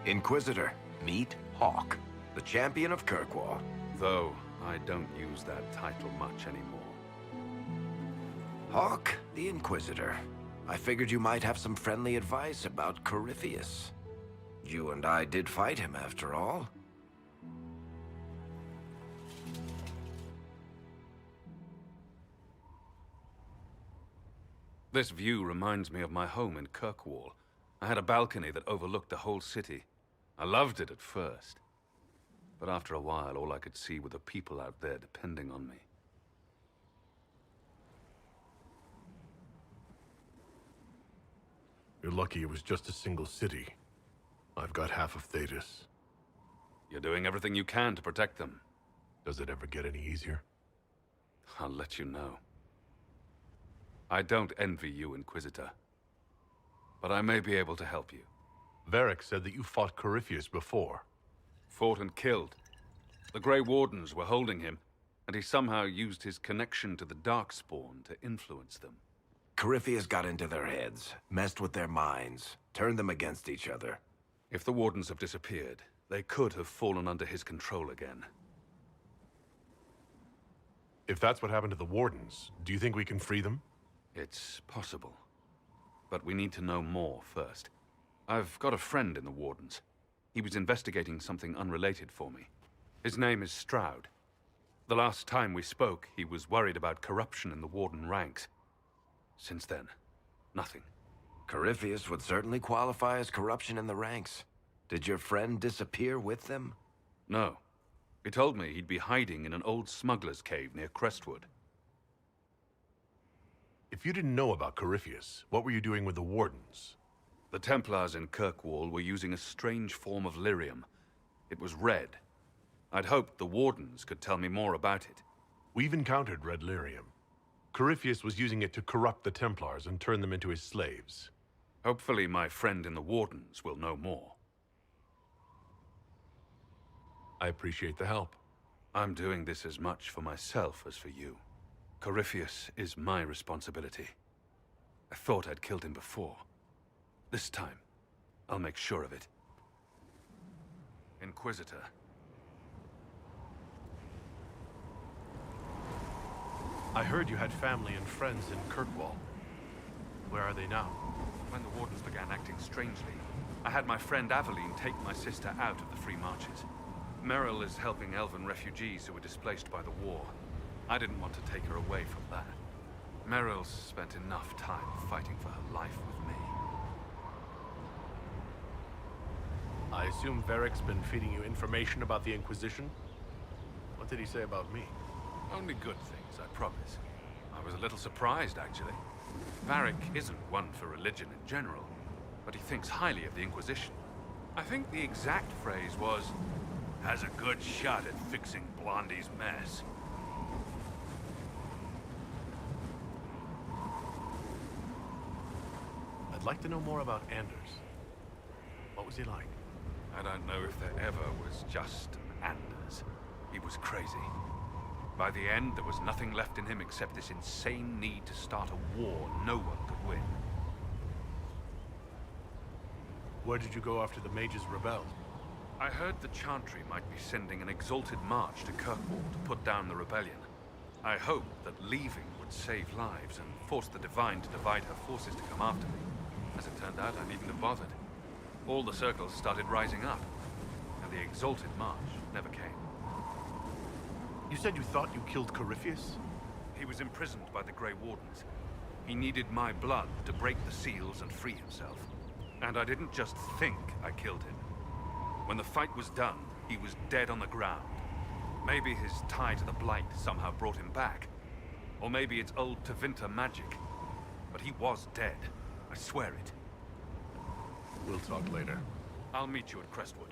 Inquisitor, meet Hawk, the champion of Kirkwall. Though I don't use that title much anymore. Hawk, the Inquisitor. I figured you might have some friendly advice about Corypheus. You and I did fight him, after all. This view reminds me of my home in Kirkwall. I had a balcony that overlooked the whole city. I loved it at first. But after a while, all I could see were the people out there depending on me. You're lucky it was just a single city. I've got half of Thetis. You're doing everything you can to protect them. Does it ever get any easier? I'll let you know. I don't envy you, Inquisitor. But I may be able to help you. Varric said that you fought Corypheus before. Fought and killed. The Grey Wardens were holding him, and he somehow used his connection to the Darkspawn to influence them. Corypheus got into their heads, messed with their minds, turned them against each other. If the Wardens have disappeared, they could have fallen under his control again. If that's what happened to the Wardens, do you think we can free them? It's possible. But we need to know more first. I've got a friend in the Wardens. He was investigating something unrelated for me. His name is Stroud. The last time we spoke, he was worried about corruption in the Warden ranks. Since then, nothing. Corypheus would certainly qualify as corruption in the ranks. Did your friend disappear with them? No. He told me he'd be hiding in an old smuggler's cave near Crestwood. If you didn't know about Corypheus, what were you doing with the Wardens? The Templars in Kirkwall were using a strange form of lyrium. It was red. I'd hoped the Wardens could tell me more about it. We've encountered red lyrium. Corypheus was using it to corrupt the Templars and turn them into his slaves. Hopefully my friend in the Wardens will know more. I appreciate the help. I'm doing this as much for myself as for you. Corypheus is my responsibility. I thought I'd killed him before. This time, I'll make sure of it. Inquisitor. I heard you had family and friends in Kirkwall. Where are they now? When the Wardens began acting strangely, I had my friend Aveline take my sister out of the Free Marches. Merrill is helping elven refugees who were displaced by the war. I didn't want to take her away from that. Merrill's spent enough time fighting for her life with me. I assume Varric's been feeding you information about the Inquisition? What did he say about me? Only good things, I promise. I was a little surprised, actually. Varric isn't one for religion in general, but he thinks highly of the Inquisition. I think the exact phrase was, "has a good shot at fixing Blondie's mess." I'd like to know more about Anders. What was he like? I don't know if there ever was just an Anders. He was crazy. By the end, there was nothing left in him except this insane need to start a war no one could win. Where did you go after the mages rebelled? I heard the Chantry might be sending an exalted march to Kirkwall to put down the rebellion. I hoped that leaving would save lives and force the Divine to divide her forces to come after me. As it turned out, I needn't have bothered. All the circles started rising up, and the exalted march never came. You said you thought you killed Corypheus? He was imprisoned by the Grey Wardens. He needed my blood to break the seals and free himself. And I didn't just think I killed him. When the fight was done, he was dead on the ground. Maybe his tie to the Blight somehow brought him back. Or maybe it's old Tevinter magic. But he was dead. I swear it. We'll talk later. I'll meet you at Crestwood.